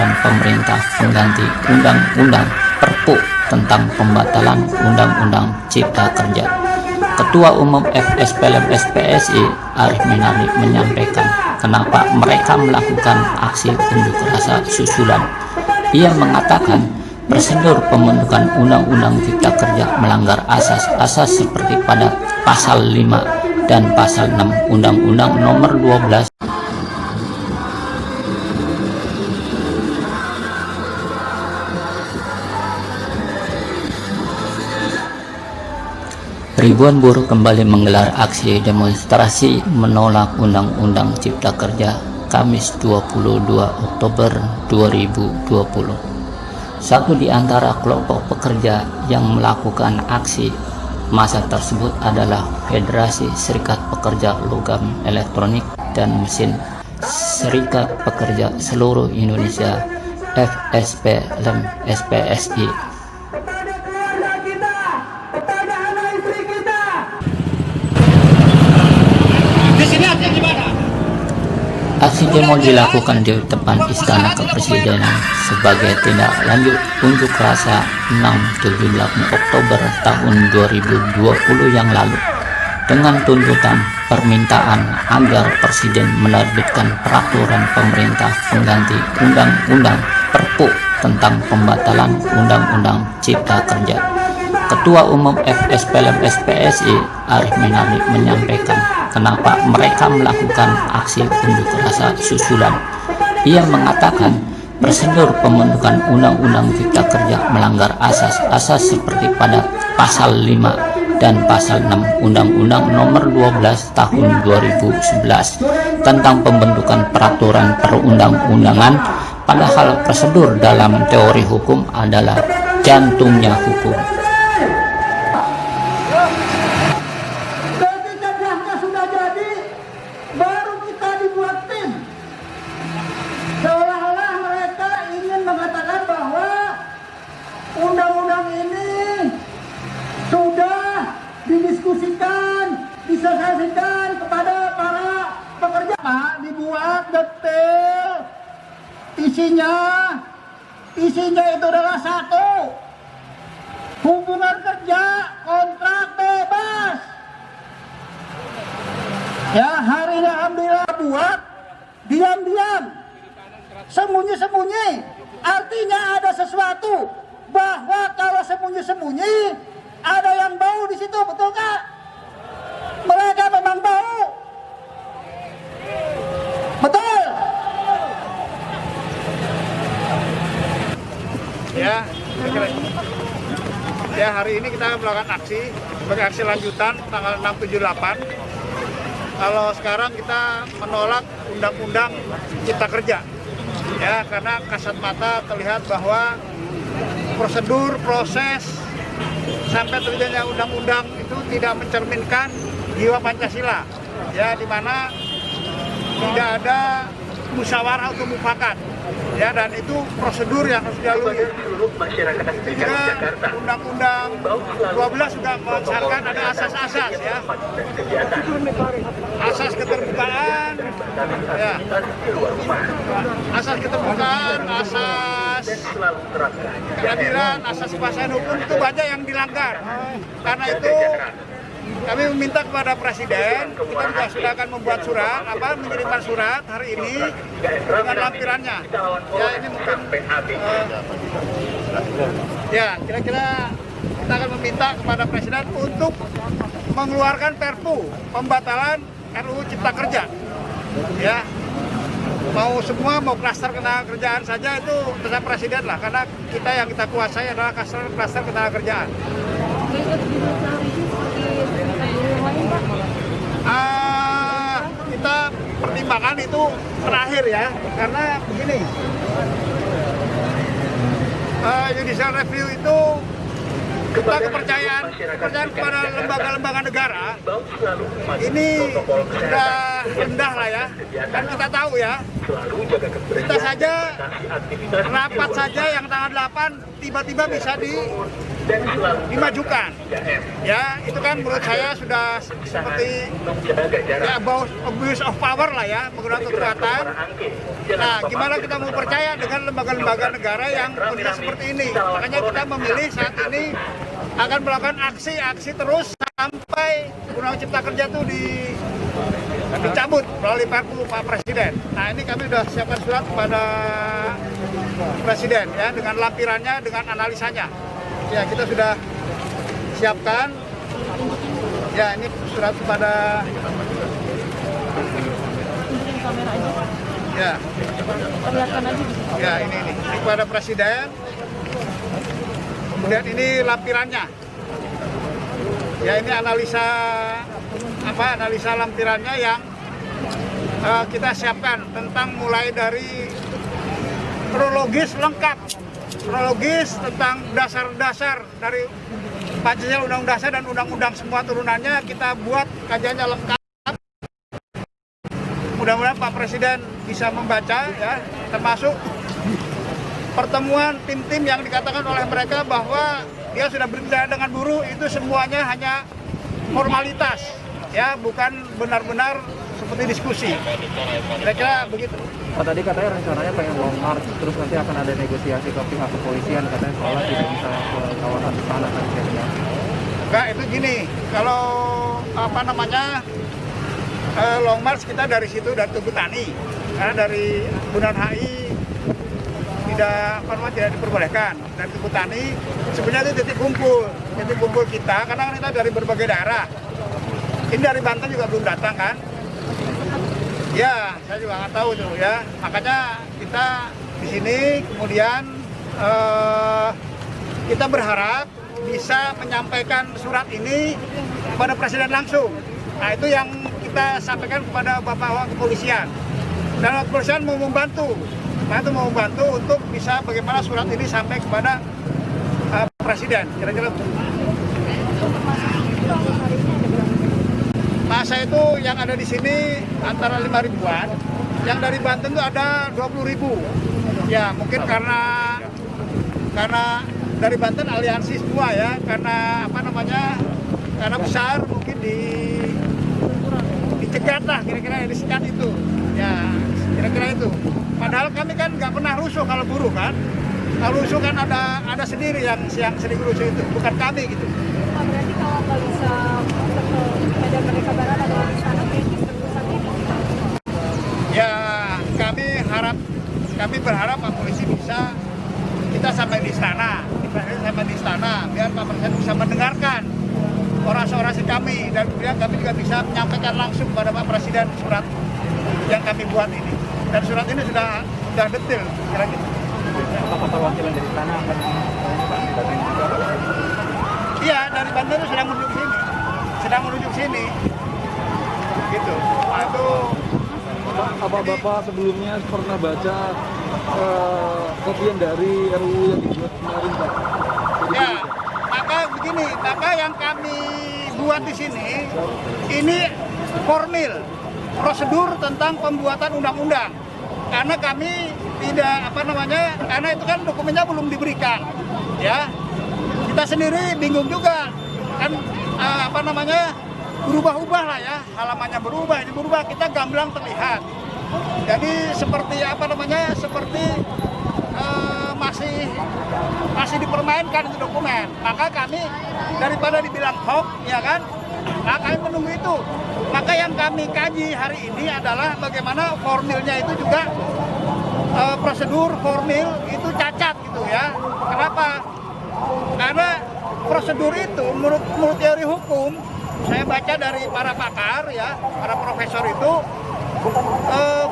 peraturan pemerintah pengganti Undang-Undang Perpu tentang pembatalan Undang-Undang Cipta Kerja. Ketua Umum FSPLM SPSI Arif Minardi menyampaikan kenapa mereka melakukan aksi unjuk rasa susulan. Ia mengatakan prosedur pembentukan Undang-Undang Cipta Kerja melanggar asas-asas seperti pada Pasal 5 dan Pasal 6 Undang-Undang Nomor 12 Ribuan buruh kembali menggelar aksi demonstrasi menolak Undang-Undang Cipta Kerja Kamis 22 Oktober 2020. Satu di antara kelompok pekerja yang melakukan aksi massa tersebut adalah Federasi Serikat Pekerja Logam Elektronik dan Mesin Serikat Pekerja Seluruh Indonesia FSPLM SPSI. Aksi demo dilakukan di depan Istana Kepresidenan sebagai tindak lanjut unjuk rasa 6-8 Oktober tahun 2020 yang lalu dengan tuntutan permintaan agar Presiden menerbitkan peraturan pemerintah pengganti Undang-Undang Perpu tentang pembatalan Undang-Undang Cipta Kerja. Ketua Umum FSPLM SPSI Arif Minardi menyampaikan kenapa mereka melakukan aksi unjuk rasa susulan. Ia mengatakan prosedur pembentukan Undang-Undang Cipta Kerja melanggar asas-asas seperti pada Pasal 5 dan Pasal 6 Undang-Undang Nomor 12 Tahun 2011 tentang pembentukan peraturan perundang-undangan, padahal prosedur dalam teori hukum adalah jantungnya hukum. Undang-undang ini sudah didiskusikan, disosialisasikan kepada para pekerja. Dibuat detail isinya itu adalah satu, hubungan kerja kontrak bebas. Ya, hari ini alhamdulillah buat diam-diam, sembunyi-sembunyi, artinya ada sesuatu. Bahwa kalau sembunyi-sembunyi ada yang bau di situ, betul kak? Mereka memang bau, betul? Ya, hari ini kita melakukan aksi sebagai aksi lanjutan tanggal 6-7-8. Kalau sekarang kita menolak Undang-Undang Cipta Kerja, ya, karena kasat mata terlihat bahwa prosedur, proses sampai terjadinya undang-undang itu tidak mencerminkan jiwa Pancasila, ya, di mana tidak ada musyawarah atau mufakat, ya, dan itu prosedur yang harus dilalui. Itu juga Undang-Undang 12 sudah mensyaratkan ada asas-asas, ya, asas keterbukaan, ya, asas keterbukaan, asas keadilan, asas kepastian hukum, itu banyak yang dilanggar. Karena itu kami meminta kepada Presiden, kita juga sudah akan membuat surat, mengirimkan surat hari ini dengan lampirannya. Ya, ini mungkin ya, kira-kira kita akan meminta kepada Presiden untuk mengeluarkan Perpu pembatalan RUU Cipta Kerja. Ya, mau semua, mau klaster ketenaga kerjaan saja itu terserah Presiden lah, karena kita yang kita kuasai adalah klaster ketenaga kerjaan. Kita pertimbangkan itu terakhir, ya, karena begini, judicial review itu kepercayaan kepada lembaga-lembaga negara ini sudah rendah lah ya. Dan kita tahu ya, kita saja rapat saja yang tanggal 8 tiba-tiba bisa dimajukan. Ya, itu kan menurut saya sudah seperti ya abuse of power lah ya, menggunakan kekuatan. Nah, gimana kita mau percaya dengan lembaga-lembaga negara yang kondisi seperti ini? Makanya kita memilih saat ini akan melakukan aksi-aksi terus sampai Undang-Undang Cipta Kerja itu dicabut melalui Perpu Pak Presiden. Nah, ini kami sudah siapkan surat kepada Presiden ya, dengan lampirannya, dengan analisanya. Ya, kita sudah siapkan. Ya, ini surat kepada ya. Ya, ini kepada Presiden. Kemudian ini lampirannya. Ya, ini analisa lampirannya yang kita siapkan tentang mulai dari kronologis lengkap, kronologis tentang dasar-dasar dari Pancasila, Undang-Undang Dasar dan Undang-Undang semua turunannya kita buat kajiannya lengkap. Mudah-mudahan Pak Presiden bisa membaca ya, termasuk pertemuan tim-tim yang dikatakan oleh mereka bahwa dia sudah berbicara dengan buruh, itu semuanya hanya formalitas ya, bukan benar-benar seperti diskusi. Kira-kira begitu. Oh, tadi katanya rencananya pengen long march, terus nanti akan ada negosiasi ke pihak kepolisian, katanya soalnya tidak bisa ke kawasan istana tadi katanya. Enggak, itu gini, kalau long march kita dari situ, dari Tugu Tani, karena dari Bundaran HI tidak diperbolehkan. Dari Tugu Tani sebenarnya itu titik kumpul kita, karena kita dari berbagai daerah. Ini dari Banten juga belum datang kan? Ya, saya juga nggak tahu tuh ya. Makanya kita di sini kemudian kita berharap bisa menyampaikan surat ini kepada Presiden langsung. Nah, itu yang kita sampaikan kepada Bapak Kepolisian. Dan kepolisian mau membantu untuk bisa bagaimana surat ini sampai kepada Presiden. Kira-kira masa itu yang ada di sini antara 5.000-an, yang dari Banten itu ada 20.000. Ya, mungkin karena dari Banten aliansi semua ya, karena karena besar mungkin dicegat lah, kira-kira disekat itu. Ya, kira-kira itu. Padahal kami kan nggak pernah rusuh kalau buruh kan. Kalau rusuh kan ada sendiri yang sering rusuh itu, bukan kami gitu. Pak, berarti kalau nggak bisa ke medan Merdeka Barat atau di sana, berarti terusannya ya, kami berharap Pak Polisi kita sampai di istana, biar Pak Presiden bisa mendengarkan orasi-orasi kami, dan kemudian kami juga bisa menyampaikan langsung kepada Pak Presiden surat yang kami buat ini. Dan surat ini sudah detail, kira-kira. Apakah perwakilan dari istana akan Iya, dari Banten itu sedang menuju sini, gitu. Nah, itu apa Bapak sebelumnya pernah baca kopian dari RUU yang dibuat kemarin, Pak? ya, maka yang kami buat di sini ini formil prosedur tentang pembuatan undang-undang, karena kami tidak karena itu kan dokumennya belum diberikan, ya. Kita sendiri bingung juga kan, berubah-ubah lah ya, halamannya berubah, kita gamblang terlihat. Jadi seperti seperti masih dipermainkan itu dokumen. Maka kami daripada dibilang hoax, ya kan, nah, kami menunggu itu. Maka yang kami kaji hari ini adalah bagaimana formilnya itu juga prosedur formil itu cacat gitu ya. Kenapa? Karena prosedur itu menurut teori hukum, saya baca dari para pakar ya, para profesor itu,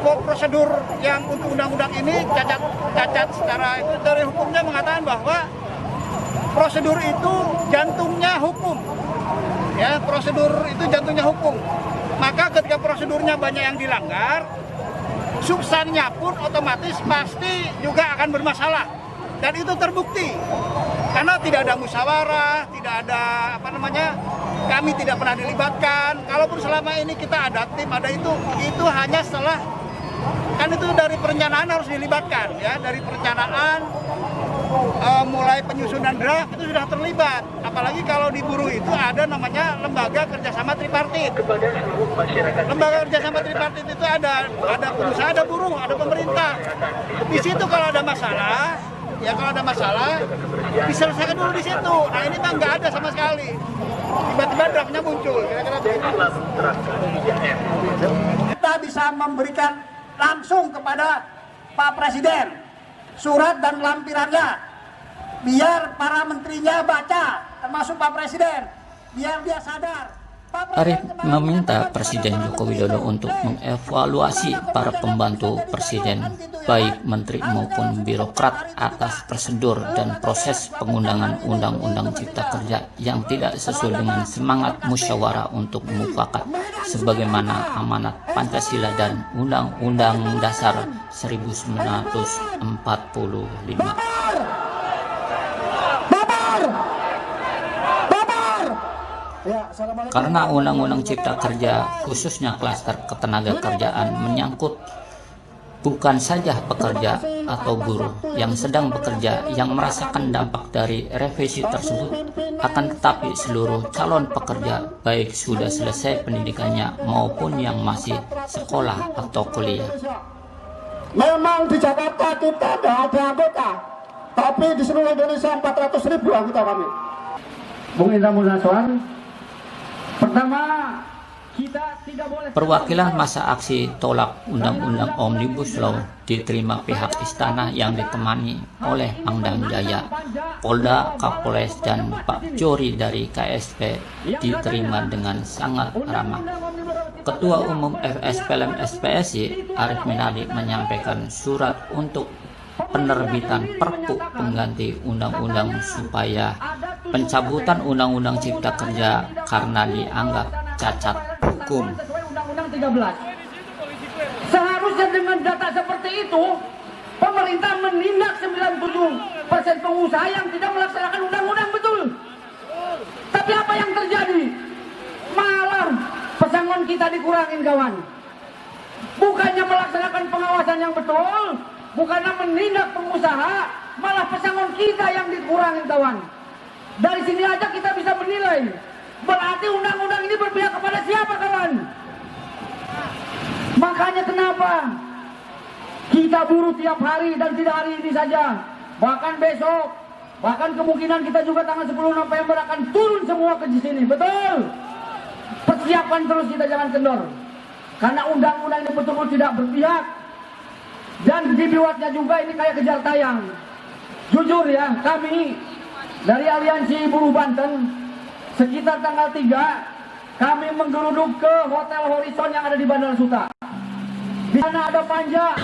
prosedur yang untuk undang-undang ini cacat secara itu. Teori hukumnya mengatakan bahwa prosedur itu jantungnya hukum. Ya, prosedur itu jantungnya hukum. Maka ketika prosedurnya banyak yang dilanggar, substannya pun otomatis pasti juga akan bermasalah. Dan itu terbukti. Karena tidak ada musyawarah, tidak ada kami tidak pernah dilibatkan. Kalaupun selama ini kita ada tim, ada itu hanya setelah, kan itu dari perencanaan harus dilibatkan ya, dari perencanaan mulai penyusunan draft itu sudah terlibat. Apalagi kalau di buruh itu ada namanya lembaga kerjasama tripartit. Lembaga kerjasama tripartit itu ada pengusaha, ada buruh, ada pemerintah. Di situ kalau ada masalah, diselesaikan dulu di situ. Nah ini mah nggak ada sama sekali. Tiba-tiba draftnya muncul. Kira-kira begitu. Kita bisa memberikan langsung kepada Pak Presiden surat dan lampirannya, biar para menterinya baca, termasuk Pak Presiden, biar dia sadar. Arief meminta Presiden Joko Widodo untuk mengevaluasi para pembantu Presiden, baik menteri maupun birokrat, atas prosedur dan proses pengundangan Undang-Undang Cipta Kerja yang tidak sesuai dengan semangat musyawarah untuk mufakat sebagaimana amanat Pancasila dan Undang-Undang Dasar 1945. Karena Undang-Undang Cipta Kerja, khususnya klaster ketenagakerjaan, menyangkut bukan saja pekerja atau buruh yang sedang bekerja yang merasakan dampak dari revisi tersebut, akan tetapi seluruh calon pekerja baik sudah selesai pendidikannya maupun yang masih sekolah atau kuliah. Memang di Jakarta kita tidak ada anggota, tapi di seluruh Indonesia 400.000 anggota kami. Bung Indra Munaswan, pertama, kita tidak boleh. Perwakilan masa aksi tolak Undang-Undang Omnibus Law diterima pihak istana yang ditemani oleh Pangdam Jaya, Polda, Kapolres, dan Pak Jori dari KSP diterima dengan sangat ramah. Ketua Umum FSPLM SPSI, Arief Minardi, menyampaikan surat untuk penerbitan Perpu pengganti undang-undang supaya pencabutan Undang-Undang Cipta Kerja karena dianggap cacat hukum. Undang-Undang 13. Seharusnya dengan data seperti itu, pemerintah menindak 97% pengusaha yang tidak melaksanakan undang-undang betul. Tapi apa yang terjadi? Malah pesangon kita dikurangin, kawan. Bukannya melaksanakan pengawasan yang betul, bukannya menindak pengusaha, malah pesangon kita yang dikurangin, kawan. Dari sini aja kita bisa menilai, berarti undang-undang ini berpihak kepada siapa, kawan? Makanya kenapa kita buruh tiap hari dan tidak hari ini saja, bahkan besok, bahkan kemungkinan kita juga tanggal 10 November akan turun semua ke sini, betul? Persiapan terus, kita jangan kendor, karena undang-undang ini betul-betul tidak berpihak. Dan dibuatnya juga ini kayak kejar tayang. Jujur ya, kami dari Aliansi Buruh Banten sekitar tanggal 3 kami menggeruduk ke Hotel Horizon yang ada di Bandara Suta. Di sana ada panja